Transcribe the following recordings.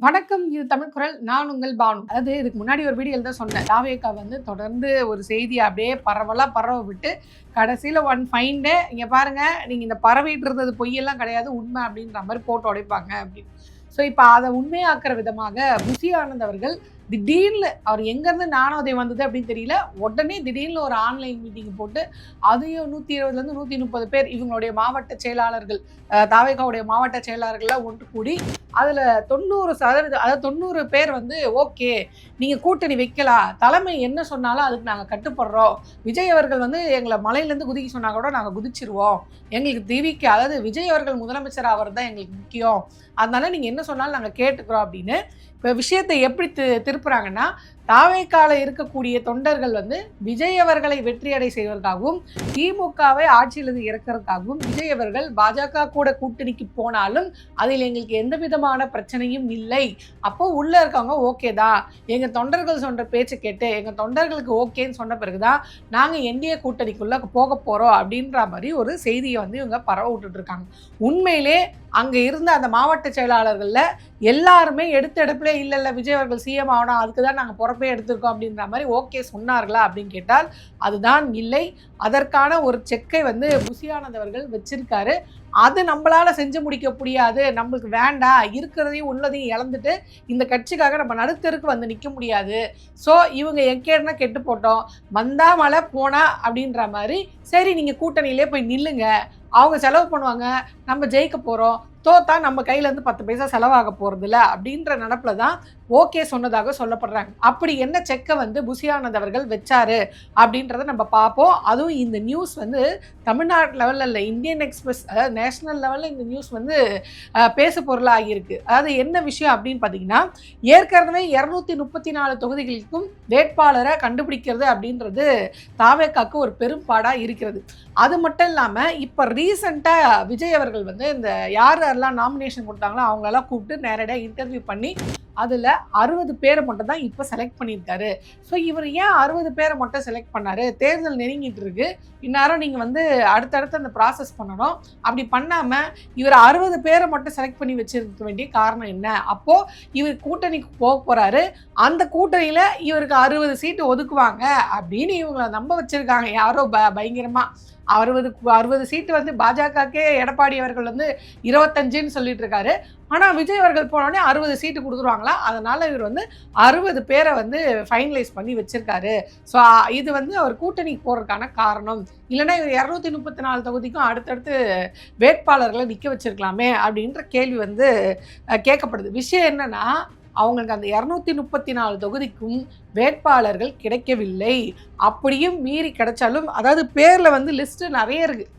வணக்கம். இது தமிழ் குரல். நான் உங்கள் பானு. அதாவது இதுக்கு முன்னாடி ஒரு வீடியோல தான் சொன்னேன். தாவேகா வந்து தொடர்ந்து ஒரு செய்தியை அப்படியே பரவ விட்டு கடைசியில ஒன் ஃபைன் டே இங்க பாருங்க, நீங்க இந்த பரவிட்டு இருந்தது பொய்யெல்லாம் கிடையாது, உண்மை அப்படின்ற மாதிரி போட்டு உடைப்பாங்க அப்படின்னு. ஸோ இப்போ அதை உண்மையாக்குற விதமாக புசி ஆனந்த் அவர்கள் திடீர்னு அவர் எங்கேருந்து ஞானோதயம் வந்தது அப்படின்னு தெரியல, உடனே திடீர்னு ஒரு ஆன்லைன் மீட்டிங் போட்டு அதையும் 120லேருந்து 130 பேர் இவங்களுடைய மாவட்ட செயலாளர்கள், தாவேகாவுடைய மாவட்ட செயலாளர்கள்லாம் ஒன்று கூடி அதில் 90% அதாவது 90 பேர் வந்து ஓகே நீங்கள் கூட்டணி வைக்கலாம், தலைமை என்ன சொன்னாலும் அதுக்கு நாங்கள் கட்டுப்படுறோம், விஜய் அவர்கள் வந்து எங்களை மலையிலேருந்து குதிக்க சொன்னால் கூட நாங்கள் குதிச்சிருவோம், எங்களுக்கு திவிக்க அதாவது விஜய் அவர்கள் முதலமைச்சர் ஆகிறது தான் எங்களுக்கு முக்கியம், அதனால நீங்கள் என்ன சொன்னாலும் நாங்கள் கேட்டுக்கிறோம் அப்படின்னு இப்போ விஷயத்தை எப்படி திருப்புறாங்கன்னா, தாவேகால இருக்கக்கூடிய தொண்டர்கள் வந்து விஜய் அவர்களை வெற்றியடை செய்வதற்காகவும் திமுகவை ஆட்சியிலிருந்து இறக்கிறதுக்காகவும் விஜய் அவர்கள் பாஜக கூட கூட்டணிக்கு போனாலும் அதில் எங்களுக்கு எந்த விதமான பிரச்சனையும் இல்லை, அப்போ உள்ள இருக்கவங்க ஓகே தான், எங்க தொண்டர்கள் சொன்ன பேச்சு கேட்டு எங்க தொண்டர்களுக்கு ஓகேன்னு சொன்ன பிறகுதான் நாங்க என்டிஏ கூட்டணிக்குள்ள போக போறோம் அப்படின்ற மாதிரி ஒரு செய்தியை வந்து இவங்க பரவ விட்டுட்டு இருக்காங்க. உண்மையிலே அங்க இருந்த அந்த மாவட்ட செயலாளர்கள்ல எல்லாருமே எடுத்த எடுப்புல இல்ல விஜய் அவர்கள் சிஎம் ஆகணும், அதுக்கு தான் நாங்கள் பொறுப்பே எடுத்திருக்கோம் அப்படின்ற மாதிரி ஓகே சொன்னார்களா அப்படின்னு கேட்டால் அதுதான் இல்லை. அதற்கான ஒரு செக்கை வந்து புசி ஆனந்த் அவர்கள் வச்சிருக்காரு. அது நம்மளால செஞ்சு முடிக்க முடியாது, நம்மளுக்கு வேண்டாம், இருக்கிறதையும் உள்ளதையும் இழந்துட்டு இந்த கட்சிக்காக நம்ம நடுத்தருக்கு வந்து நிற்க முடியாது, ஸோ இவங்க எக்கேடுனா கெட்டு போட்டோம், வந்தா மழை போனா அப்படின்ற மாதிரி, சரி நீங்கள் கூட்டணியிலே போய் நில்லுங்க, அவங்க செலவு பண்ணுவாங்க, நம்ம ஜெயிக்க போகிறோம், தோத்தா நம்ம கையிலேருந்து 10 பைசா செலவாக போகிறதில்ல அப்படின்ற நினப்பில் தான் ஓகே சொன்னதாக சொல்லப்படுறாங்க. அப்படி என்ன செக்கை வந்து புசி ஆனந்த் அவர்கள் வச்சாரு அப்படின்றத நம்ம பார்ப்போம். அதுவும் இந்த நியூஸ் வந்து தமிழ்நாடு லெவலில் இல்லை, இந்தியன் எக்ஸ்பிரஸ் அதாவது நேஷனல் லெவலில் இந்த நியூஸ் வந்து பேசு பொருளாகியிருக்கு. அதாவது என்ன விஷயம் அப்படின்னு பார்த்தீங்கன்னா, ஏற்கனவே 234 தொகுதிகளுக்கும் வேட்பாளரை கண்டுபிடிக்கிறது அப்படின்றது தாவேகாக்கு ஒரு பெரும்பாடாக இருக்கிறது. அது மட்டும் இல்லாமல் இப்போ ரீசெண்டாக விஜய் அவர்கள் வந்து இந்த யாரெல்லாம் நாமினேஷன் கொடுத்தாங்களோ அவங்களெல்லாம் கூப்பிட்டு நேரடியாக இன்டர்வியூ பண்ணி அதில் 60 பேரை மட்டும் தான் இப்போ செலக்ட் பண்ணியிருக்காரு. ஸோ இவர் ஏன் 60 பேரை மட்டும் செலக்ட் பண்ணார்? தேர்தல் நெருங்கிட்டு இருக்கு, இந்நேரம் நீங்கள் வந்து அடுத்தடுத்து அந்த ப்ராசஸ் பண்ணணும், அப்படி பண்ணாமல் இவர் 60 பேரை மட்டும் செலக்ட் பண்ணி வச்சிருக்க வேண்டிய காரணம் என்ன? அப்போது இவர் கூட்டணிக்கு போக போகிறாரு, அந்த கூட்டணியில் இவருக்கு 60 சீட்டு ஒதுக்குவாங்க அப்படின்னு இவங்களை நம்ப வச்சுருக்காங்க யாரோ பயங்கரமாக. 60 சீட்டு வந்து பாஜகக்கே எடப்பாடி அவர்கள் வந்து 25ன்னு சொல்லிட்டு இருக்காரு, ஆனால் விஜய் அவர்கள் போனோடனே 60 சீட்டு கொடுத்துருவாங்களா, அதனால் இவர் வந்து 60 பேரை வந்து ஃபைனலைஸ் பண்ணி வச்சுருக்காரு. ஸோ இது வந்து அவர் கூட்டணிக்கு போகிறதுக்கான காரணம். இல்லைனா இவர் 234 தொகுதிக்கும் அடுத்தடுத்து வேட்பாளர்களை நிற்க வச்சிருக்கலாமே அப்படின்ற கேள்வி வந்து கேட்கப்படுது. விஷயம் என்னன்னா, அவங்களுக்கு அந்த 234 தொகுதிக்கும் வேட்பாளர்கள் கிடைக்கவில்லை. அப்படியும் மீறி கிடைச்சாலும், அதாவது பேரில் வந்து லிஸ்ட்டு நிறைய இருக்குது,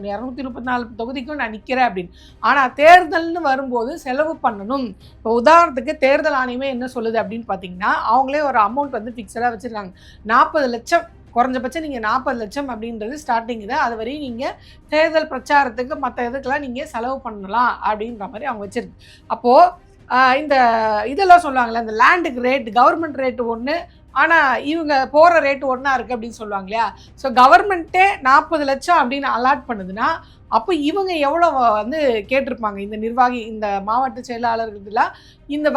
234 தொகுதிக்கும் நான் நிற்கிறேன் அப்படின்னு, ஆனால் தேர்தல்னு வரும்போது செலவு பண்ணணும். இப்போ உதாரணத்துக்கு தேர்தல் ஆணையமே என்ன சொல்லுது அப்படின்னு பார்த்தீங்கன்னா, அவங்களே ஒரு அமௌண்ட் வந்து ஃபிக்ஸடாக வச்சுருக்காங்க. 40 லட்சம் குறைஞ்சபட்சம் நீங்கள் 40 லட்சம் அப்படின்றது ஸ்டார்டிங் இது, அது வரையும் நீங்கள் தேர்தல் பிரச்சாரத்துக்கு மற்ற இதுக்கெல்லாம் நீங்கள் செலவு பண்ணலாம் அப்படின்ற மாதிரி அவங்க வச்சுருக்கு. அப்போது இந்த இதெல்லாம் சொல்லுவாங்களே, இந்த லேண்டுக்கு ரேட் கவர்மெண்ட் ரேட்டு ஒன்று, ஆனால் இவங்க போகிற ரேட்டு ஒன்றா இருக்குது அப்படின்னு சொல்லுவாங்க இல்லையா. ஸோ கவர்மெண்ட்டே 40 லட்சம் அப்படின்னு அலாட் பண்ணுதுன்னா, அப்போ இவங்க எவ்வளோ வந்து கேட்டிருப்பாங்க, இந்த நிர்வாகி, இந்த மாவட்ட செயலாளர்கள்லாம் இந்த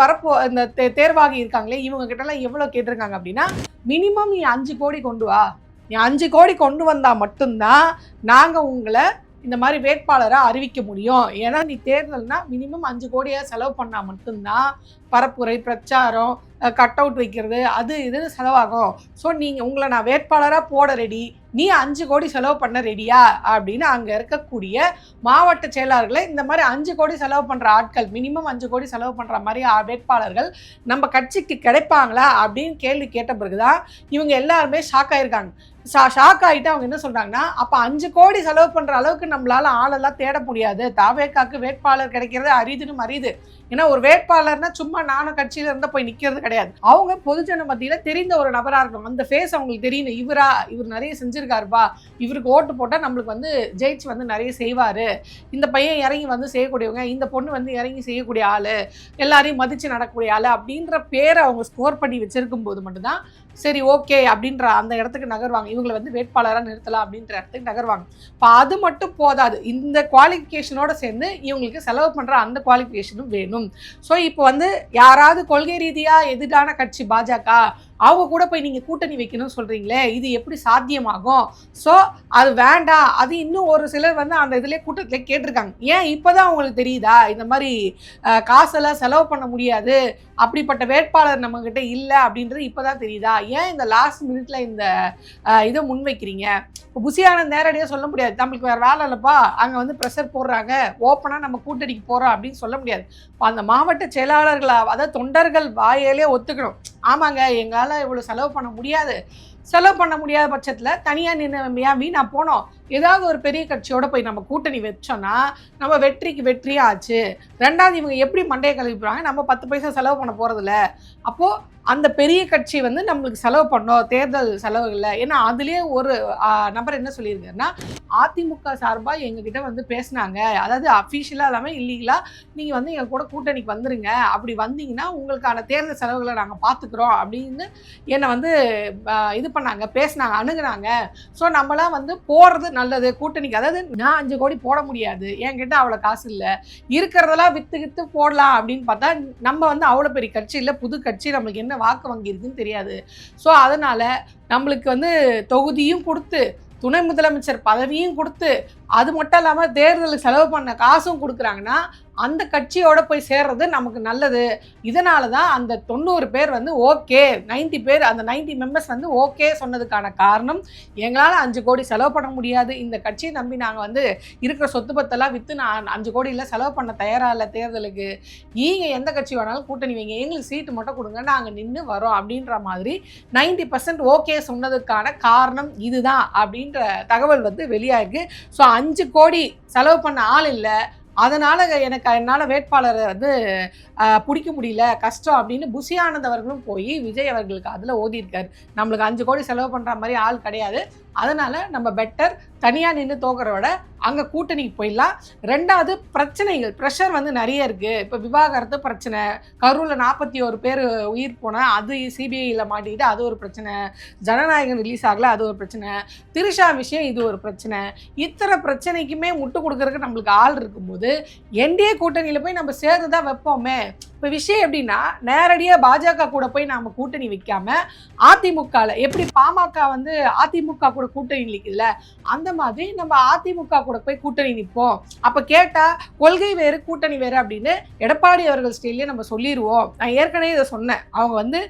இந்த தேர்வாகி இருக்காங்களே, இவங்க கிட்டலாம் எவ்வளோ கேட்டிருக்காங்க அப்படின்னா, மினிமம் நீ 5 கோடி கொண்டு வா, நீ 5 கோடி கொண்டு வந்தால் மட்டும்தான் நாங்கள் உங்களை இந்த மாதிரி வேட்பாளராக அறிவிக்க முடியும், ஏன்னா நீ தேர்தல்னா மினிமம் 5 கோடியாக செலவு பண்ணால் மட்டும்தான் பரப்புரை, பிரச்சாரம், கட் அவுட் வைக்கிறது, அது இதுன்னு செலவாகும். ஸோ நீங்கள் உங்களை நான் வேட்பாளராக போட ரெடி, நீ 5 கோடி செலவு பண்ண ரெடியா அப்படின்னு அங்கே இருக்கக்கூடிய மாவட்ட செயலாளர்களை, இந்த மாதிரி 5 கோடி செலவு பண்ணுற ஆட்கள், மினிமம் 5 கோடி செலவு பண்ணுற மாதிரி வேட்பாளர்கள் நம்ம கட்சிக்கு கிடைப்பாங்களா அப்படின்னு கேள்வி கேட்ட பிறகுதான் இவங்க எல்லாருமே ஷாக் ஆகிருக்காங்க. ஷாக் ஆகிட்டு அவங்க என்ன சொல்கிறாங்கன்னா, அப்போ 5 கோடி செலவு பண்ணுற அளவுக்கு நம்மளால் ஆளெல்லாம் தேட முடியாது, தாவேகாக்கு வேட்பாளர் கிடைக்கிறது அரிதுன்னு மரியுது. ஏன்னா ஒரு வேட்பாளர்னா சும்மா நானும் கட்சியில் இருந்தால் போய் நிற்கிறது கிடையாது, அவங்க பொதுஜன மத்தியில் தெரிந்த ஒரு நபராக இருக்கணும், அந்த ஃபேஸ் அவங்களுக்கு தெரியணும், இவர் நிறைய செஞ்சுருக்காருப்பா, இவருக்கு ஓட்டு போட்டால் நம்மளுக்கு வந்து ஜெயிச்சு வந்து நிறைய செய்வார், இந்த பையன் இறங்கி வந்து செய்யக்கூடியவங்க, இந்த பொண்ணு வந்து இறங்கி செய்யக்கூடிய ஆள், எல்லாரையும் மதித்து நடக்கக்கூடிய ஆள் அப்படின்ற பேரை அவங்க ஸ்கோர் பண்ணி வச்சிருக்கும் போது மட்டும்தான் சரி ஓகே அப்படின்ற அந்த இடத்துக்கு நகர்வாங்க, இவங்களை வந்து வேட்பாளராக நிறுத்தலாம் அப்படின்ற இடத்துக்கு நகர்வாங்க. இப்போ அது மட்டும் போதாது, இந்த குவாலிஃபிகேஷனோட சேர்ந்து இவங்களுக்கு செலவு பண்ணுற அந்த குவாலிஃபிகேஷனும் வேணும். ஸோ இப்போ வந்து யாராவது கொள்கை ரீதியாக எதிரான கட்சி பாஜக, அவங்க கூட போய் நீங்கள் கூட்டணி வைக்கணும்னு சொல்கிறீங்களே, இது எப்படி சாத்தியமாகும்? ஸோ அது வேண்டாம். அது இன்னும் ஒரு சிலர் வந்து அந்த இதிலே கூட்டத்திலே கேட்டிருக்காங்க. ஏன் இப்போ தான் அவங்களுக்கு தெரியுதா இந்த மாதிரி காசெல்லாம் செலவு பண்ண முடியாது, அப்படிப்பட்ட வேட்பாளர் நம்மக்கிட்ட இல்லை அப்படின்றது இப்போ தான் தெரியுதா? ஏன் இந்த லாஸ்ட் மினிட்ல இந்த இதை முன்வைக்கிறீங்க? இப்போ புசி ஆனந்த் நேரடியாக சொல்ல முடியாது, நம்மளுக்கு வேறு வேலை இல்லைப்பா, அங்கே வந்து ப்ரெஷர் போடுறாங்க, ஓப்பனாக நம்ம கூட்டணிக்கு போகிறோம் அப்படின்னு சொல்ல முடியாது. இப்போ அந்த மாவட்ட செயலாளர்கள், அதாவது தொண்டர்கள் வாயிலே ஒத்துக்கணும், ஆமாங்க எங்களால் இவ்வளோ செலவு பண்ண முடியாது, செலவு பண்ண முடியாத பட்சத்தில் தனியாக நின்று நான் போனோம், ஏதாவது ஒரு பெரிய கட்சியோட போய் நம்ம கூட்டணி வச்சோன்னா நம்ம வெற்றிக்கு வெற்றியாக ஆச்சு. ரெண்டாவது இவங்க எப்படி மண்டையை கழிப்புறாங்க, நம்ம 10 பைசா செலவு பண்ண போகிறதில்ல. அப்போது அந்த பெரிய கட்சி வந்து நம்மளுக்கு செலவு பண்ணோம் தேர்தல் செலவுகளில். ஏன்னா அதுலேயே ஒரு நபர் என்ன சொல்லியிருக்காருன்னா, அதிமுக சார்பாக எங்ககிட்ட வந்து பேசினாங்க, அதாவது அஃபீஷியலாக இல்லாமல் இல்லீகலாக நீங்கள் வந்து எங்கள் கூட கூட்டணிக்கு வந்துருங்க, அப்படி வந்தீங்கன்னா உங்களுக்கான தேர்தல் செலவுகளை நாங்கள் பார்த்துக்குறோம் அப்படின்னு என்னை வந்து இது பண்ணாங்க, பேசினாங்க, அணுகுனாங்க. ஸோ நம்மளாம் வந்து போகிறது நல்லது கூட்டணிக்கு. அதாவது நான் 5 கோடி போட முடியாது, என்கிட்ட அவ்வளோ காசு இல்லை, இருக்கிறதெல்லாம் விற்று போடலாம் அப்படின்னு பார்த்தா நம்ம வந்து அவ்வளோ பெரிய கட்சி இல்லை, புது கட்சி, நம்மளுக்கு என்ன வாக்கு வங்கி இருக்குன்னு தெரியாது. ஸோ அதனால நம்மளுக்கு வந்து தொகுதியும் கொடுத்து துணை முதலமைச்சர் பதவியும் கொடுத்து அது மட்டும் இல்லாமல் தேர்தலுக்கு செலவு பண்ண காசும் கொடுக்குறாங்கன்னா அந்த கட்சியோட போய் சேர்றது நமக்கு நல்லது. இதனால தான் அந்த 90 பேர் வந்து ஓகே, 90 பேர், அந்த 90 மெம்பர்ஸ் வந்து ஓகே சொன்னதுக்கான காரணம், எங்களால் 5 கோடி செலவு பண்ண முடியாது, இந்த கட்சியை நம்பி நாங்கள் வந்து இருக்கிற சொத்து பத்தெல்லாம் விற்று நான் 5 கோடியில் செலவு பண்ண தயாராக இல்லை தேர்தலுக்கு, நீங்கள் எந்த கட்சி வேணாலும் கூட்டணி வைங்க, எங்களுக்கு சீட்டு மட்டும் கொடுங்க, நாங்கள் நின்று வரோம் அப்படின்ற மாதிரி 90% ஓகே சொன்னதுக்கான காரணம் இதுதான் அப்படின்ற தகவல் வந்து வெளியாயிருக்கு. ஸோ 5 கோடி செலவு பண்ண ஆள் இல்லை, அதனால் என்னால் வேட்பாளரை வந்து பிடிக்க முடியல, கஷ்டம் அப்படின்னு புசி ஆனந்த் அவர்களும் போய் விஜய் அவர்களுக்கு அதில் ஓதியிருக்காரு. நம்மளுக்கு 5 கோடி செலவு பண்ணுற மாதிரி ஆள் கிடையாது, அதனால் நம்ம பெட்டர் தனியாக நின்று தோக்கிறோட அங்கே கூட்டணிக்கு போயிடலாம். ரெண்டாவது பிரச்சனைகள், ப்ரெஷர் வந்து நிறைய இருக்குது. இப்போ விவாகரத்து பிரச்சனை, கரூரில் 41 பேர் உயிர் போனால் அது சிபிஐயில் மாட்டிக்கிட்டு அது ஒரு பிரச்சனை, ஜனநாயகம் ரிலீஸ் ஆகலை அது ஒரு பிரச்சனை, திரிஷா விஷயம் இது ஒரு பிரச்சனை. இத்தனை பிரச்சனைக்குமே முட்டு கொடுக்கறதுக்கு நம்மளுக்கு ஆள் இருக்கும்போது என்டிஏ கூட்டணியில் போய் நம்ம சேர்ந்து தான் வைப்போமே. இப்போ விஷயம் எப்படின்னா, நேரடியாக பாஜக கூட போய் நாம் கூட்டணி வைக்காம அதிமுகவில் எப்படி பாமக வந்து அதிமுக கூட கூட்டணி நிற்குதுல, அந்த மாதிரி நம்ம அதிமுக கூட போய் கூட்டணி நிற்போம். அப்போ கேட்டால் கொள்கை வேறு கூட்டணி வேறு அப்படின்னு எடப்பாடி அவர்கள் ஸ்டைல்லே நம்ம சொல்லிடுவோம். நான் ஏற்கனவே இதை சொன்னேன், அவங்க வந்து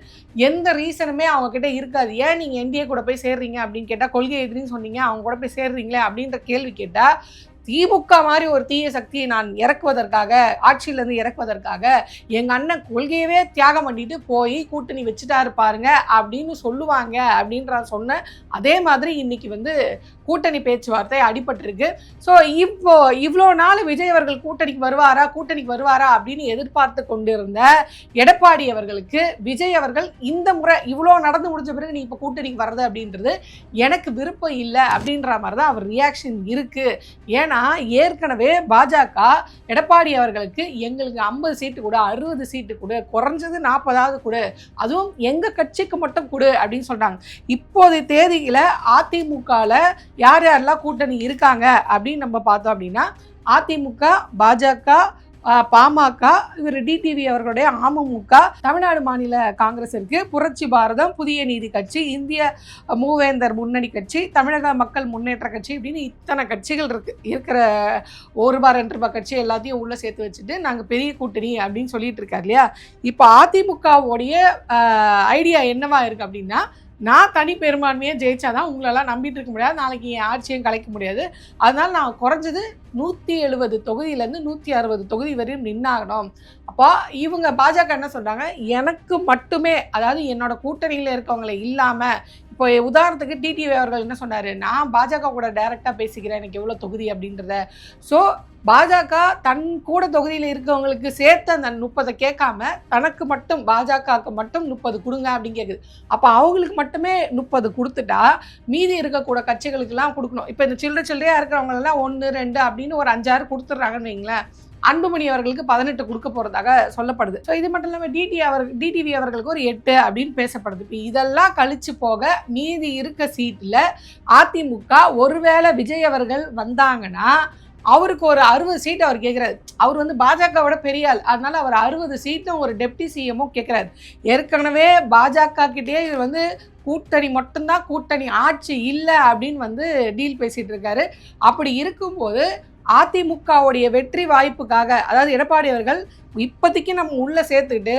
எந்த ரீசனுமே அவங்கக்கிட்ட இருக்காது. ஏன் நீங்கள் என்டிஏ கூட போய் சேர்றீங்க அப்படின்னு கேட்டால், கொள்கை எதிரின்னு சொன்னீங்க, அவங்க கூட போய் சேர்றீங்களே அப்படின்ற கேள்வி கேட்டால், திமுக மாதிரி ஒரு தீய சக்தியை நான் இறக்குவதற்காக, ஆட்சியிலேருந்து இறக்குவதற்காக எங்கள் அண்ணன் கொள்கையவே தியாகம் பண்ணிட்டு போய் கூட்டணி வச்சுட்டாரு பாருங்க அப்படின்னு சொல்லுவாங்க அப்படின்ற சொன்ன அதே மாதிரி இன்னைக்கு வந்து கூட்டணி பேச்சுவார்த்தை அடிபட்டிருக்கு. ஸோ இப்போ இவ்வளோ நாள் விஜய் அவர்கள் கூட்டணிக்கு வருவாரா அப்படின்னு எதிர்பார்த்து கொண்டிருந்த எடப்பாடி அவர்களுக்கு விஜய் அவர்கள் இந்த முறை இவ்வளோ நடந்து முடிஞ்ச பிறகு நீ இப்போ கூட்டணிக்கு வர்றது அப்படின்றது எனக்கு விருப்பம் இல்லை அப்படின்ற மாதிரி தான் அவர் ரியாக்ஷன் இருக்குது. ஏன்னா ஏற்கனவே பாஜக எடப்பாடி அவர்களுக்கு எங்களுக்கு 50 சீட்டு கொடு, 60 சீட்டு கொடு, குறைஞ்சது 40ஆவது கொடு, அதுவும் எங்கள் கட்சிக்கு மட்டும் கொடு அப்படின்னு சொல்கிறாங்க. இப்போதைய தேதியில் அதிமுகவில் யார் யாரெல்லாம் கூட்டணி இருக்காங்க அப்படின்னு நம்ம பார்த்தோம் அப்படின்னா, அதிமுக, பாஜக, பாமக, இவர் டிடிவி அவர்களுடைய அமமுக, தமிழ்நாடு மாநில காங்கிரஸ் இருக்கு, புரட்சி பாரதம், புதிய நீதி கட்சி, இந்திய மூவேந்தர் முன்னணி கட்சி, தமிழக மக்கள் முன்னேற்ற கட்சி, இப்படின்னு இத்தனை கட்சிகள் இருக்கு. இருக்கிற 1 ரூபாய் 2 ரூபாய் கட்சி எல்லாத்தையும் உள்ள சேர்த்து வச்சுட்டு நாங்கள் பெரிய கூட்டணி அப்படின்னு சொல்லிட்டு இருக்காரு இல்லையா. இப்போ அதிமுகவுடைய ஐடியா என்னவா இருக்கு அப்படின்னா, நான் தனி பெரும்பான்மையை ஜெயிச்சாதான் உங்களெல்லாம் நம்பிட்டு இருக்க முடியாது, நாளைக்கு என் ஆட்சியும் கலைக்க முடியாது, அதனால நான் குறைஞ்சது 170 தொகுதியிலேருந்து 160 தொகுதி வரையும் நின்னாகணும். அப்போ இவங்க பாஜக என்ன சொல்கிறாங்க, எனக்கு மட்டுமே, அதாவது என்னோட கூட்டணியில் இருக்கவங்களை இல்லாமல், இப்போ உதாரணத்துக்கு டிடிவி அவர்கள் என்ன சொன்னார், நான் பாஜக கூட டைரெக்டாக பேசிக்கிறேன் எனக்கு எவ்வளோ தொகுதி அப்படின்றத. ஸோ பாஜக தன் கூட தொகுதியில் இருக்கவங்களுக்கு சேர்த்து அந்த 30 கேட்காம தனக்கு மட்டும் பாஜகவுக்கு மட்டும் 30 கொடுங்க அப்படின்னு கேட்குது. அப்போ அவங்களுக்கு மட்டுமே 30 கொடுத்துட்டா மீதி இருக்கக்கூட கட்சிகளுக்கெல்லாம் கொடுக்கணும். இப்போ இந்த சில்லறையாக இருக்கிறவங்களெல்லாம் 1 2 அப்படின்னு ஒரு 5 6 கொடுத்துட்றாங்கன்னு வைங்களேன். அன்புமணி அவர்களுக்கு 18 கொடுக்க போறதாக சொல்லப்படுது. ஸோ இது மட்டும் இல்லாமல் டிடிவி அவர்களுக்கு ஒரு 8 அப்படின்னு பேசப்படுது. இப்போ இதெல்லாம் கழிச்சு போக மீதி இருக்க சீட்டில் அதிமுக ஒருவேளை விஜய் அவர்கள் வந்தாங்கன்னா அவருக்கு ஒரு 60 சீட் அவர் கேட்குறாரு. அவர் வந்து பாஜகவோட பெரிய ஆள், அதனால அவர் 60 சீட்டும் ஒரு டெப்டி சிஎம்மும் கேட்குறாரு. ஏற்கனவே பாஜக கிட்டே இவர் வந்து கூட்டணி மட்டும்தான், கூட்டணி ஆட்சி இல்லை அப்படின்னு வந்து டீல் பேசிட்டு இருக்காரு. அப்படி இருக்கும்போது அதிமுகவுடைய வெற்றி வாய்ப்புக்காக, அதாவது எடப்பாடி அவர்கள் இப்போதைக்கு நம்ம உள்ளே சேர்த்துக்கிட்டு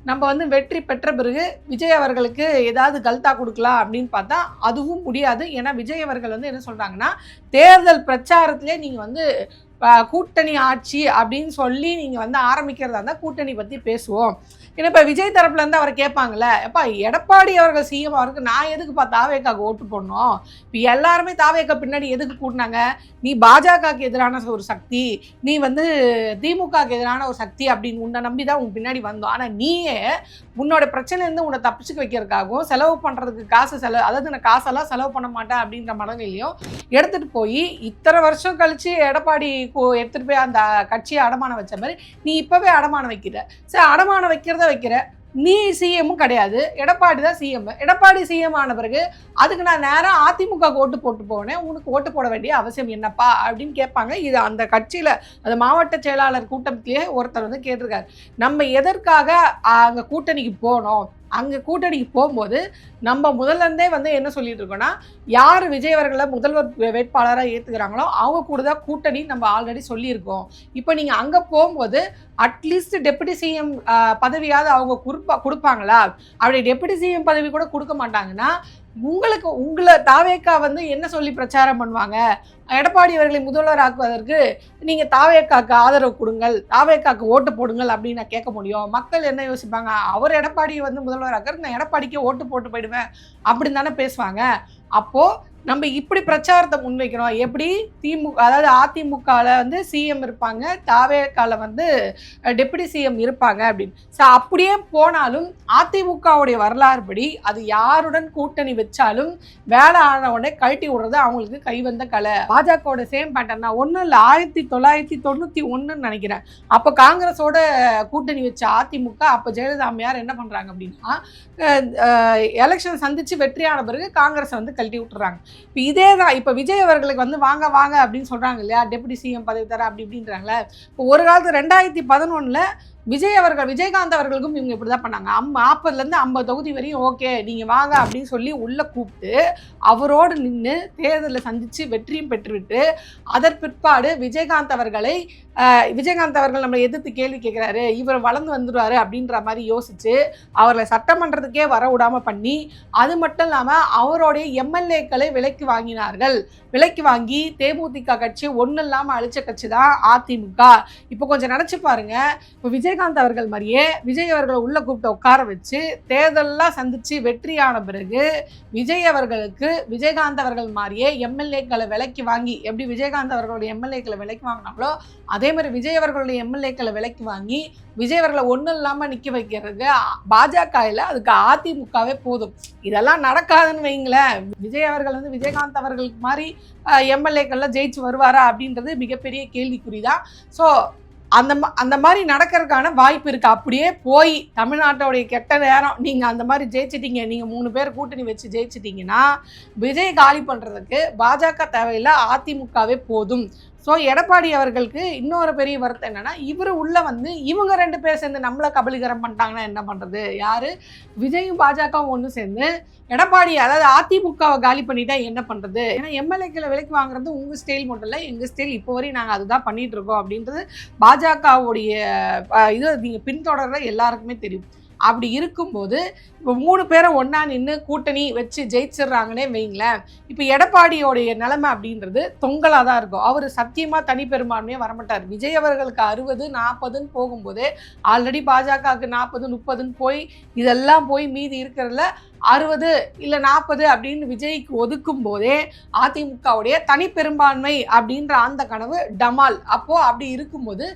நம்ம வந்து வெற்றி பெற்ற பிறகு விஜய் அவர்களுக்கு ஏதாவது கல்தா கொடுக்கலாம் அப்படின்னு பார்த்தா அதுவும் முடியாது. ஏன்னா விஜய் அவர்கள் வந்து என்ன சொல்கிறாங்கன்னா, தேர்தல் பிரச்சாரத்திலே நீங்கள் வந்து கூட்டணி ஆட்சி அப்படின்னு சொல்லி நீங்கள் வந்து ஆரம்பிக்கிறதா இருந்தால் கூட்டணி பற்றி பேசுவோம். ஏன்னா இப்போ விஜய் தரப்புலேருந்து அவரை கேட்பாங்கள்ல, எப்பா எடப்பாடி அவர்கள் சிஎம் அவருக்கு நான் எதுக்குப்பா தாவேக்காவுக்கு ஓட்டு போடணும், இப்போ எல்லாருமே தாவேக்கா பின்னாடி எதுக்கு கூட்டினாங்க, நீ பாஜகவுக்கு எதிரான ஒரு சக்தி, நீ வந்து திமுகவுக்கு எதிரான ஒரு சக்தி அப்படின்னு உன்னை நம்பி தான் உன் பின்னாடி வந்தோம். ஆனால் நீயே உன்னோட பிரச்சனைலேருந்து உன்னை தப்பிச்சுக்க வைக்கிறதுக்காகவும் செலவு பண்ணுறதுக்கு அதாவது நான் காசெல்லாம் செலவு பண்ண மாட்டேன் அப்படின்ற மனநிலையும் எடுத்துகிட்டு போய் இத்தனை வருஷம் கழித்து எடப்பாடி எடுத்துகிட்டு போய் அந்த கட்சியை அடமானம் வச்ச மாதிரி நீ இப்போவே அடமானம் வைக்கிற. சரி, அடமானம் வைக்கிற நீ சிஎம்மும் கிடையாது, எடப்பாடி தான் சிஎம். எடப்பாடி சிஎம் ஆன பிறகு அதுக்கு நான் நேரம் அதிமுக ஓட்டு போட்டு போனேன், உனக்கு ஓட்டு போட வேண்டிய அவசியம் என்னப்பா அப்படின்னு கேட்பாங்க. இது அந்த கட்சியில் அது மாவட்ட செயலாளர் கூட்டத்திலேயே ஒருத்தர் வந்து கேட்டிருக்காரு, நம்ம எதற்காக அங்கே கூட்டணிக்கு போனோம், அங்கே கூட்டணிக்கு போகும்போது நம்ம முதல்ல இருந்தே வந்து என்ன சொல்லிட்டு இருக்கோம்னா, யார் விஜய் அவர்களை முதல்வர் வேட்பாளராக ஏற்றுக்கிறாங்களோ அவங்க கூட தான் கூட்டணி நம்ம ஆல்ரெடி சொல்லியிருக்கோம். இப்போ நீங்கள் அங்கே போகும்போது அட்லீஸ்ட் டெப்யூட்டி சிஎம் பதவியாவது அவங்க கொடுப்பாங்களா? அப்படி டெப்யூட்டி சிஎம் பதவி கூட கொடுக்க மாட்டாங்கன்னா உங்களை தாவேக்கா வந்து என்ன சொல்லி பிரச்சாரம் பண்ணுவாங்க, எடப்பாடி அவர்களை முதல்வர் ஆக்குவதற்கு நீங்கள் தாவேக்காக்கு ஆதரவு கொடுங்கள், தாவேக்காக்கு ஓட்டு போடுங்கள் அப்படின்னு நான் கேட்க முடியும். மக்கள் என்ன யோசிப்பாங்க, அவர் எடப்பாடி வந்து முதல்வர் ஆக்குறதுக்கு நான் எடப்பாடிக்கே ஓட்டு போட்டு போயிடுவேன் அப்படின்னு தானே பேசுவாங்க. அப்போது நம்ம இப்படி பிரச்சாரத்தை முன்வைக்கிறோம். எப்படி அதாவது அதிமுகவில் வந்து சிஎம் இருப்பாங்க, தாவேக்கால வந்து டெப்யூட்டி சிஎம் இருப்பாங்க அப்படின்னு. ஸோ அப்படியே போனாலும் அதிமுகவுடைய வரலாறு படி அது யாருடன் கூட்டணி வச்சாலும் வேலை ஆன உடனே கழட்டி விடுறது அவங்களுக்கு கைவந்த கலை. பாஜகவோட சேம் பேட்டர்னா ஒன்றும் இல்லை, 1991 நினைக்கிறேன். அப்போ காங்கிரஸோட கூட்டணி வச்ச அதிமுக அப்போ ஜெயலலிதா அம்மையார் என்ன பண்ணுறாங்க அப்படின்னா, எலெக்ஷன் சந்தித்து வெற்றியான பிறகு காங்கிரஸை வந்து கழட்டி விட்டுறாங்க. இப்போ இதே தான் இப்போ விஜய் அவர்களுக்கு வந்து வாங்க அப்படின்னு சொல்கிறாங்க இல்லையா, டெப்யூட்டி சிஎம் பதவி தர அப்படி இப்படின்றாங்களே. இப்போ ஒரு காலத்து 2011 விஜயகாந்த் அவர்களுக்கும் இவங்க இப்படி தான் பண்ணாங்க. 40லேருந்து 50 தொகுதி வரையும் ஓகே நீங்கள் வாங்க அப்படின்னு சொல்லி உள்ளே கூப்பிட்டு அவரோடு நின்று தேர்தலில் சந்தித்து வெற்றியும் பெற்றுவிட்டு அதன் பிற்பாடு விஜயகாந்த் அவர்கள் நம்மளை எதிர்த்து கேள்வி கேட்குறாரு, இவர் வளர்ந்து வந்துடுவார் அப்படின்ற மாதிரி யோசித்து அவர்களை சட்டமன்றத்துக்கே வர விடாமல் பண்ணி, அது மட்டும் இல்லாமல் அவருடைய எம்எல்ஏக்களை விலைக்கு வாங்கினார்கள். விலைக்கு வாங்கி தேமுதிக கட்சி ஒன்றும் இல்லாமல் அழிச்ச கட்சி தான் அதிமுக. இப்போ கொஞ்சம் நினச்சி பாருங்க, இப்போ விஜயகாந்த் அவர்கள் மாதிரியே விஜய் அவர்களை உள்ளே கூப்பிட்டு உட்கார வச்சு தேர்தலெலாம் சந்தித்து வெற்றியான பிறகு விஜய் அவர்களுக்கு விஜயகாந்த் அவர்கள் மாதிரியே எம்எல்ஏக்களை விலைக்கு வாங்கி, எப்படி விஜயகாந்த் அவர்களுடைய எம்எல்ஏக்களை விலைக்கு வாங்கினாங்களோ அதே மாதிரி விஜய் அவர்களுடைய எம்எல்ஏக்களை விலைக்கு வாங்கி விஜய் அவர்களை ஒன்றும் இல்லாமல் நிற்க வைக்கிறதுக்கு பாஜக இல்லை, அதுக்கு அதிமுகவே போதும். இதெல்லாம் நடக்காதுன்னு வைங்களேன். விஜய் அவர்கள் வந்து விஜயகாந்த் அவர்களுக்கு மாதிரி எம்எல்ஏக்கள்லாம் ஜெயிச்சு வருவாரா அப்படின்றது மிகப்பெரிய கேள்விக்குறி தான். ஸோ அந்த மாதிரி நடக்கிறதுக்கான வாய்ப்பு இருக்குது. அப்படியே போய் தமிழ்நாட்டோடைய கெட்ட நேரம் நீங்கள் அந்த மாதிரி ஜெயிச்சிட்டிங்க, நீங்கள் 3 பேர் கூட்டணி வச்சு ஜெயிச்சிட்டிங்கன்னா விஜய் காலி பண்ணுறதுக்கு பாஜக தேவையில்லை, அதிமுகவே போதும். ஸோ எடப்பாடி அவர்களுக்கு இன்னொரு பெரிய வருத்தம் என்னென்னா, இவர் உள்ளே வந்து இவங்க 2 பேர் சேர்ந்து நம்மளை கபலீகரம் பண்ணிட்டாங்கன்னா என்ன பண்ணுறது, யார் விஜயும் பாஜகவும் ஒன்று சேர்ந்து எடப்பாடி அதாவது அதிமுகவை காலி பண்ணிட்டா என்ன பண்ணுறது. ஏன்னா எம்எல்ஏக்களை விலைக்கு வாங்குறது உங்கள் ஸ்டைல் மட்டும் இல்லை, எங்கள் ஸ்டைல் இப்போ வரையும் நாங்கள் அதுதான் பண்ணிகிட்டு இருக்கோம் அப்படின்றது பாஜகவுடைய இது நீங்கள் பின்தொடர்ற எல்லாருக்குமே தெரியும். அப்படி இருக்கும்போது இப்போ 3 பேரை ஒன்றா நின்று கூட்டணி வச்சு ஜெயிச்சிடுறாங்கன்னே வைங்களேன். இப்போ எடப்பாடியோடைய நிலைமை அப்படின்றது தொங்கலாக தான் இருக்கும். அவர் சத்தியமாக தனி பெரும்பான்மையே வரமாட்டார். விஜய் அவர்களுக்கு 60, 40ன்னு போகும்போது ஆல்ரெடி பாஜகவுக்கு 40, 30ன்னு போய் இதெல்லாம் போய் மீதி இருக்கிறதுல 60 இல்லை 40 அப்படின்னு விஜய்க்கு ஒதுக்கும் போதே அதிமுகவுடைய தனி பெரும்பான்மை அப்படின்ற அந்த கனவு டமால். அப்போ அப்படி இருக்கும்போது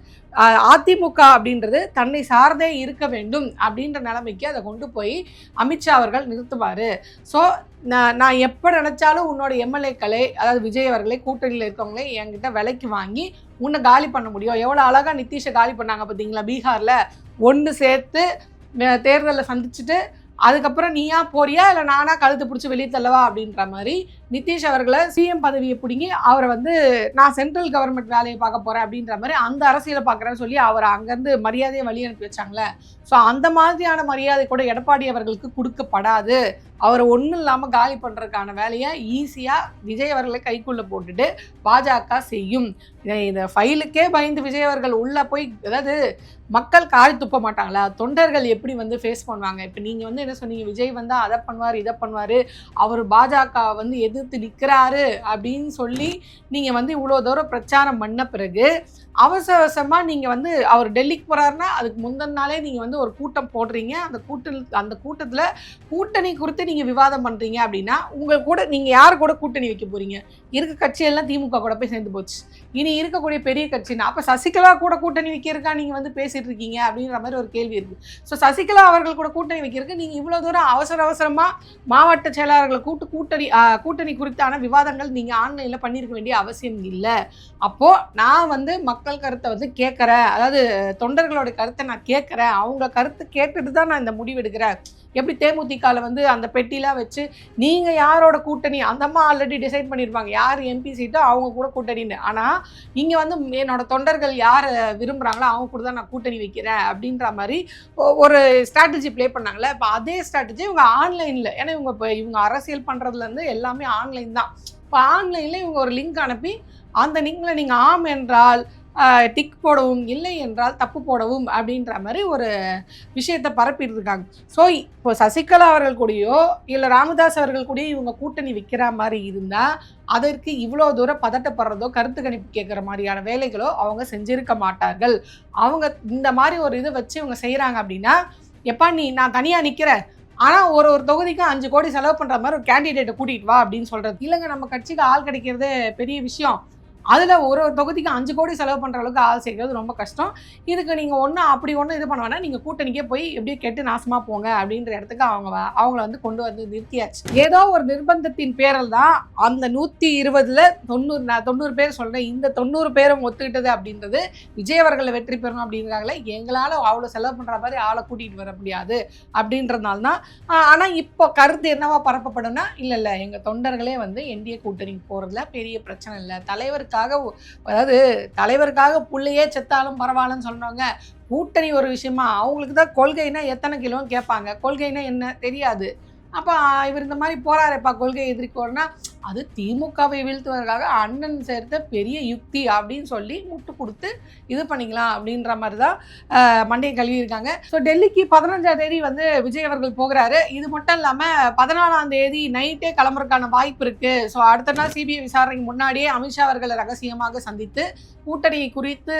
அதிமுக அப்படின்றது தன்னை சார்ந்தே இருக்க வேண்டும் அப்படின்ற நிலைமைக்கு அதை கொண்டு போய் அமித்ஷா அவர்கள் நிறுத்துவார். ஸோ நான் எப்போ நினச்சாலும் உன்னோட எம்எல்ஏக்களை, அதாவது விஜய் அவர்களை, கூட்டணியில் இருக்கவங்களே என்கிட்ட விலைக்கு வாங்கி உன்னை காலி பண்ண முடியும். எவ்வளோ அழகாக நிதிஷை காலி பண்ணாங்க பார்த்தீங்களா பீகாரில். ஒன்று சேர்த்து தேர்தலில் சந்திச்சுட்டு அதுக்கப்புறம் நீயா போறியா இல்லை நானா கழுத்து பிடிச்சி வெளியே தள்ளவா அப்படின்ற மாதிரி நிதிஷ் அவர்களை சிஎம் பதவியை பிடுங்கி அவரை வந்து நான் சென்ட்ரல் கவர்மெண்ட் வேலையை பார்க்க போகிறேன் அப்படின்ற மாதிரி அந்த அரசியலை பார்க்குறேன்னு சொல்லி அவரை அங்கேருந்து மரியாதையை வழி அனுப்பி வச்சாங்களே. ஸோ அந்த மாதிரியான மரியாதை கூட எடப்பாடி அவர்களுக்கு கொடுக்கப்படாது. அவரை ஒன்றும் இல்லாமல் காலி பண்ணுறதுக்கான வேலையை ஈஸியாக விஜய் அவர்களை கைக்குள்ளே போட்டுட்டு பாஜக செய்யும். இந்த ஃபைலுக்கே பயந்து விஜய் அவர்கள் உள்ளே போய், அதாவது மக்கள் காரி துப்ப மாட்டாங்களா, தொண்டர்கள் எப்படி வந்து ஃபேஸ் பண்ணுவாங்க? இப்போ நீங்கள் வந்து என்ன சொன்னீங்க, விஜய் வந்து அதை பண்ணுவார் இதை பண்ணுவார், அவர் பாஜக வந்து எதிர்த்து நிற்கிறாரு அப்படின்னு சொல்லி நீங்கள் வந்து இவ்வளோ தூரம் பிரச்சாரம் பண்ண பிறகு அவசரமாக நீங்கள் வந்து அவர் டெல்லிக்கு போகிறாருன்னா அதுக்கு முந்தின நாளே நீங்கள் வந்து ஒரு கூட்டம் போடுறீங்க. அந்த கூட்டத்தில் கூட்டணி குறித்து நீங்கள் விவாதம் பண்ணுறீங்க அப்படின்னா உங்கள் கூட நீங்கள் யார் கூட கூட்டணி வைக்க போகிறீங்க? இருக்க கட்சியெல்லாம் திமுக கூட போய் சேர்ந்து போச்சு. இனி இருக்கக்கூடிய பெரிய கட்சினா அப்போ சசிகலா கூட கூட்டணி வைக்கிறதுக்கா நீங்கள் வந்து பேசிகிட்டு இருக்கீங்க அப்படின்ற மாதிரி ஒரு கேள்வி இருக்குது. ஸோ சசிகலா அவர்கள் கூட கூட்டணி வைக்கிறதுக்கு நீங்கள் இவ்வளோ தூரம் அவசரமாக மாவட்ட செயலாளர்களை கூட்டணி குறித்தான விவாதங்கள் நீங்கள் ஆன்லைனில் பண்ணியிருக்க வேண்டிய அவசியம் இல்லை. அப்போது நான் வந்து மக்கள் கருத்தை வந்து கேட்குறேன், அதாவது தொண்டர்களோட கருத்தை நான் கேட்குறேன், அவங்க கருத்தை கேட்டுட்டு தான் நான் இந்த முடிவு எடுக்கிறேன். எப்படி தேமுதிகவில் வந்து அந்த பெட்டிலாம் வச்சு நீங்கள் யாரோட கூட்டணி அந்த அம்மா ஆல்ரெடி டிசைட் பண்ணியிருப்பாங்க யார் எம்பி சீட்டோ அவங்க கூட கூட்டணின்னு. ஆனால் இங்கே வந்து என்னோட தொண்டர்கள் யார் விரும்புகிறாங்களோ அவங்க கூட தான் நான் கூட்டணி வைக்கிறேன் அப்படின்ற மாதிரி ஒரு ஸ்ட்ராட்டஜி ப்ளே பண்ணாங்களே. இப்போ அதே ஸ்ட்ராட்டஜி இவங்க ஆன்லைனில், ஏன்னா இவங்க அரசியல் பண்ணுறதுலேருந்து எல்லாமே ஆன்லைன் தான். இப்போ ஆன்லைனில் இவங்க ஒரு லிங்க் அனுப்பி அந்த லிங்கில் நீங்கள் ஆம் என்றால் டிக் போடவும், இல்லை என்றால் தப்பு போடவும் அப்படின்ற மாதிரி ஒரு விஷயத்தை பரப்பிட்டு இருக்காங்க. ஸோ இப்போ சசிகலா அவர்கள் கூடயோ இல்லை ராமதாஸ் அவர்கள் கூடயோ இவங்க கூட்டணி வைக்கிற மாதிரி இருந்தால் அதற்கு இவ்வளோ தூரம் பதட்டப்படுறதோ கருத்து கணிப்பு கேட்குற மாதிரியான வேலைகளோ அவங்க செஞ்சிருக்க மாட்டார்கள். அவங்க இந்த மாதிரி ஒரு இதை வச்சு இவங்க செய்கிறாங்க அப்படின்னா, எப்பா நான் தனியாக நிற்கிறேன் ஆனால் ஒரு தொகுதிக்கு 5 கோடி செலவு பண்ணுற மாதிரி ஒரு கேண்டிடேட்டை கூட்டிகிட்டு வா அப்படின்னு சொல்கிறது இல்லைங்க. நம்ம கட்சிக்கு ஆள் கிடைக்கிறதே பெரிய விஷயம். அதில் ஒரு தொகுதிக்கு 5 கோடி செலவு பண்ணுற அளவுக்கு ஆள் சேர்க்கிறது ரொம்ப கஷ்டம். இதுக்கு நீங்கள் அப்படி இது பண்ண வேணா, நீங்கள் கூட்டணிக்கே போய் எப்படியே கெட்டு நாசமாக போங்க அப்படின்ற இடத்துக்கு அவங்கள வந்து கொண்டு வந்து நிறுத்தியாச்சு. ஏதோ ஒரு நிர்பந்தத்தின் பேரில் தான் அந்த 120ல் 90 பேர் சொல்கிறேன், இந்த 90 பேரும் ஒத்துக்கிட்டது அப்படின்றது விஜய் அவர்களை வெற்றி பெறணும் அப்படிங்கிறாங்களே. எங்களால் அவ்வளோ செலவு பண்ணுற மாதிரி ஆளை கூட்டிகிட்டு வர முடியாது அப்படின்றதுனால தான். ஆனால் இப்போ கருத்து என்னவா பரப்பப்படும்னா, இல்லை எங்கள் தொண்டர்களே வந்து என்டிஏ கூட்டணிக்கு போகிறதுல பெரிய பிரச்சனை இல்லை, தலைவருக்காக புள்ளையே செத்தாலும் பரவாயில்லன்னு சொல்றவங்க கூட்டணி ஒரு விஷயமா, அவங்களுக்கு தான் கொள்கைனா எத்தனை கிலோன்னு கேட்பாங்க, கொள்கைனா என்ன தெரியாது. அப்போ இவர் இந்த மாதிரி போறாருப்பா கொள்கை எதிர்க்கோன்னா அது திமுகவை வீழ்த்துவதற்காக அண்ணன் சேர்த்த பெரிய யுக்தி அப்படின்னு சொல்லி முட்டு கொடுத்து இது பண்ணிக்கலாம் அப்படின்ற மாதிரி தான் மண்டையை கழுவியிருக்காங்க. ஸோ டெல்லிக்கு 15ஆம் தேதி வந்து விஜய் அவர்கள் போகிறாரு. இது மட்டும் இல்லாமல் 14ஆம் தேதி நைட்டே கிளம்புறதுக்கான வாய்ப்பு இருக்குது. ஸோ அடுத்த நாள் சிபிஐ விசாரணைக்கு முன்னாடியே அமித்ஷா அவர்களை ரகசியமாக சந்தித்து கூட்டணி குறித்து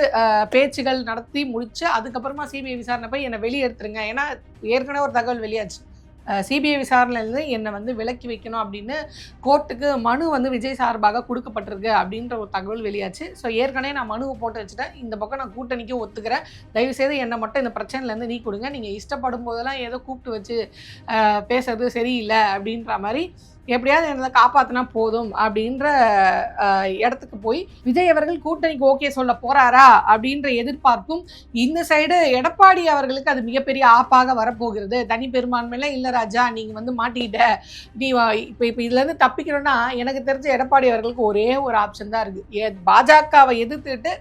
பேச்சுகள் நடத்தி முடிச்சு அதுக்கப்புறமா சிபிஐ விசாரணை போய் என்னை வெளியெடுத்துருங்க, ஏன்னா ஏற்கனவே ஒரு தகவல் வெளியாச்சு, சிபிஐ விசாரணையிலேருந்து என்னை வந்து விலக்கி வைக்கணும் அப்படின்னு கோர்ட்டுக்கு மனு வந்து விஜய் சார்பாக கொடுக்கப்பட்டிருக்கு அப்படின்ற ஒரு தகவல் வெளியாச்சு. ஸோ ஏற்கனவே நான் மனுவை போட்டு வச்சுட்டேன், இந்த பக்கம் நான் கூட்டணிக்கும் ஒத்துக்கிறேன், தயவுசெய்து என்னை மட்டும் இந்த பிரச்சனையிலேருந்து நீ கொடுங்க, நீங்கள் இஷ்டப்படும் போதெல்லாம் ஏதோ கூப்பிட்டு வச்சு பேசுறது சரியில்லை அப்படின்ற மாதிரி எப்படியாவது என்னை காப்பாற்றினா போதும் அப்படின்ற இடத்துக்கு போய் விஜய் அவர்கள் கூட்டணிக்கு ஓகே சொல்ல போகிறாரா அப்படின்ற எதிர்பார்ப்பும் இந்த சைடு எடப்பாடி அவர்களுக்கு அது மிகப்பெரிய ஆப்பாக வரப்போகிறது. தனி பெரும்பான்மையில இல்லை ராஜா நீங்கள் வந்து மாட்டிக்கிட்ட, நீ இப்போ இதுலேருந்து தப்பிக்கணும்னா எனக்கு தெரிஞ்ச எடப்பாடி அவர்களுக்கு ஒரே ஒரு ஆப்ஷன் தான் இருக்குது, பாஜகவை எதிர்த்துட்டு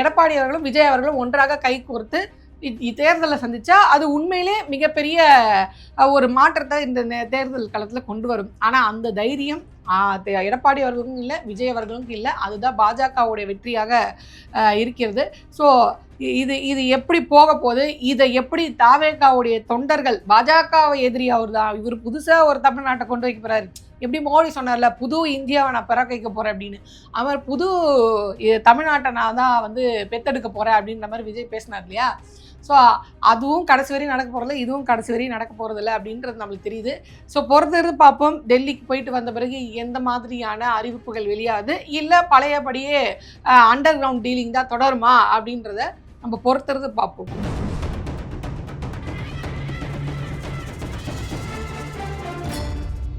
எடப்பாடி அவர்களும் விஜய் அவர்களும் ஒன்றாக கை கோர்த்து தேர்தலை சந்திச்சா அது உண்மையிலே மிகப்பெரிய ஒரு மாற்றத்தை இந்த தேர்தல் களத்தில் கொண்டு வரும். ஆனால் அந்த தைரியம் எடப்பாடி அவர்களுக்கும் இல்லை, விஜய் அவர்களுக்கும் இல்லை. அதுதான் பாஜகவுடைய வெற்றியாக இருக்கிறது. ஸோ இது எப்படி போக போகுது, இதை எப்படி தாவேகாவுடைய தொண்டர்கள், பாஜகவை எதிரி அவர் தான், இவர் புதுசாக ஒரு தமிழ்நாட்டை கொண்டு வைக்க போகிறாரு. எப்படி மோடி சொன்னார்ல, புது இந்தியாவை நான் பிறக்க வைக்க போகிறேன் அப்படின்னு, அவர் புது தமிழ்நாட்டை நான் தான் வந்து பெத்தெடுக்க போகிறேன் அப்படின்ற மாதிரி விஜய் பேசினார் இல்லையா. ஸோ அதுவும் கடைசி வரையும் நடக்க போகிறதில்ல, இதுவும் கடைசி வரையும் நடக்க போகிறதில்ல அப்படின்றது நம்மளுக்கு தெரியுது. ஸோ பொறுத்திருந்து பார்ப்போம். டெல்லிக்கு போயிட்டு வந்த பிறகு எந்த மாதிரியான அறிவிப்புகள் வெளியாது, இல்லை பழையபடியே அண்டர் கிரவுண்ட் டீலிங் தான் தொடருமா அப்படின்றத நம்ம பொறுத்திருந்து பார்ப்போம்.